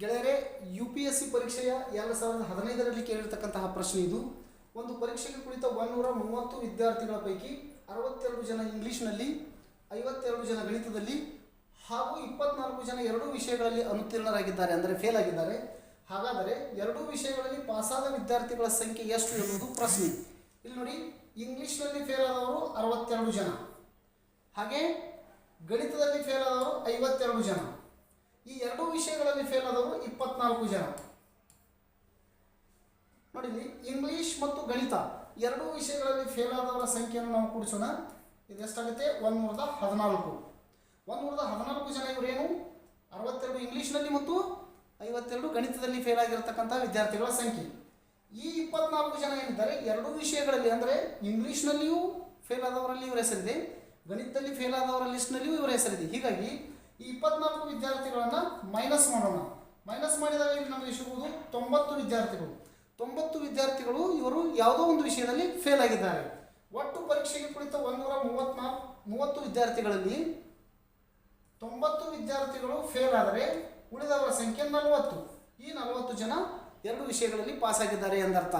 ಗೆಳೆಯರೆ, UPSC ಪರೀಕ್ಷೆಯ 2015ರಲ್ಲಿ ಕೇಳಿರ್ತಕ್ಕಂತಹ ಪ್ರಶ್ನೆ ಇದು. ಒಂದು ಪರೀಕ್ಷೆಗೆ ಕುಳಿತ 130 ವಿದ್ಯಾರ್ಥಿಗಳ ಪೈಕಿ 62 ಜನ ಇಂಗ್ಲಿಷ್ನಲ್ಲಿ, 52 ಜನ ಗಣಿತದಲ್ಲಿ ಹಾಗೂ 24 ಜನ ಎರಡೂ ವಿಷಯಗಳಲ್ಲಿ ಅನುತ್ತೀರ್ಣರಾಗಿದ್ದಾರೆ, ಅಂದರೆ ಫೇಲ್ ಆಗಿದ್ದಾರೆ. ಹಾಗಾದರೆ ಎರಡೂ ವಿಷಯಗಳಲ್ಲಿ ಪಾಸಾದ ವಿದ್ಯಾರ್ಥಿಗಳ ಸಂಖ್ಯೆ ಎಷ್ಟು ಎನ್ನುವುದು ಪ್ರಶ್ನೆ. ಇಲ್ಲಿ ನೋಡಿ, ಇಂಗ್ಲಿಷ್ನಲ್ಲಿ ಫೇಲ್ ಆದವರು 62 ಜನ, ಹಾಗೆ ಗಣಿತದಲ್ಲಿ ಫೇಲ್ ಆದವರು 52 ಜನ, ಈ ಎರಡೂ ವಿಷಯಗಳಲ್ಲಿ ಫೇಲ್ ಆದವರು 24 ಜನ. ನೋಡಿ, ಇಂಗ್ಲಿಷ್ ಮತ್ತು ಗಣಿತ ಎರಡೂ ವಿಷಯಗಳಲ್ಲಿ ಫೇಲ್ ಆದವರ ಸಂಖ್ಯೆಯನ್ನು ನಾವು ಕೂಡಿಸೋಣ. ಇದೆಷ್ಟಾಗುತ್ತೆ? 114. 114 ಜನ ಇವರೇನು 62 ಇಂಗ್ಲಿಷ್ನಲ್ಲಿ ಮತ್ತು 52 ಗಣಿತದಲ್ಲಿ ಫೇಲ್ ಆಗಿರತಕ್ಕಂಥ ವಿದ್ಯಾರ್ಥಿಗಳ ಸಂಖ್ಯೆ. ಈ 24 ಜನ ಏನಿದ್ದಾರೆ ಎರಡೂ ವಿಷಯಗಳಲ್ಲಿ, ಅಂದರೆ ಇಂಗ್ಲಿಷ್ನಲ್ಲಿಯೂ ಫೇಲ್ ಆದವರಲ್ಲಿ ಇವರ ಹೆಸರಿದೆ, ಗಣಿತದಲ್ಲಿ ಫೇಲ್ ಆದವರ ಲಿಸ್ಟ್ನಲ್ಲಿಯೂ ಇವರ ಹೆಸರಿದೆ. ಹೀಗಾಗಿ ಈ 24 ವಿದ್ಯಾರ್ಥಿಗಳನ್ನು ಮೈನಸ್ ಮಾಡೋಣ. ಮೈನಸ್ ಮಾಡಿದಾಗ ಇಲ್ಲಿ ನಮಗೆ ಸಿಗುವುದು 90 ವಿದ್ಯಾರ್ಥಿಗಳು. 90 ವಿದ್ಯಾರ್ಥಿಗಳು ಇವರು ಯಾವುದೋ ಒಂದು ವಿಷಯದಲ್ಲಿ ಫೇಲ್ ಆಗಿದ್ದಾರೆ. ಒಟ್ಟು ಪರೀಕ್ಷೆಗೆ ಕುಳಿತ 130 ವಿದ್ಯಾರ್ಥಿಗಳಲ್ಲಿ 90 ವಿದ್ಯಾರ್ಥಿಗಳು ಫೇಲ್ ಆದರೆ ಉಳಿದವರ ಸಂಖ್ಯೆ 40. ಈ 40 ಜನ ಎರಡು ವಿಷಯಗಳಲ್ಲಿ ಪಾಸ್ ಆಗಿದ್ದಾರೆ ಎಂದರ್ಥ.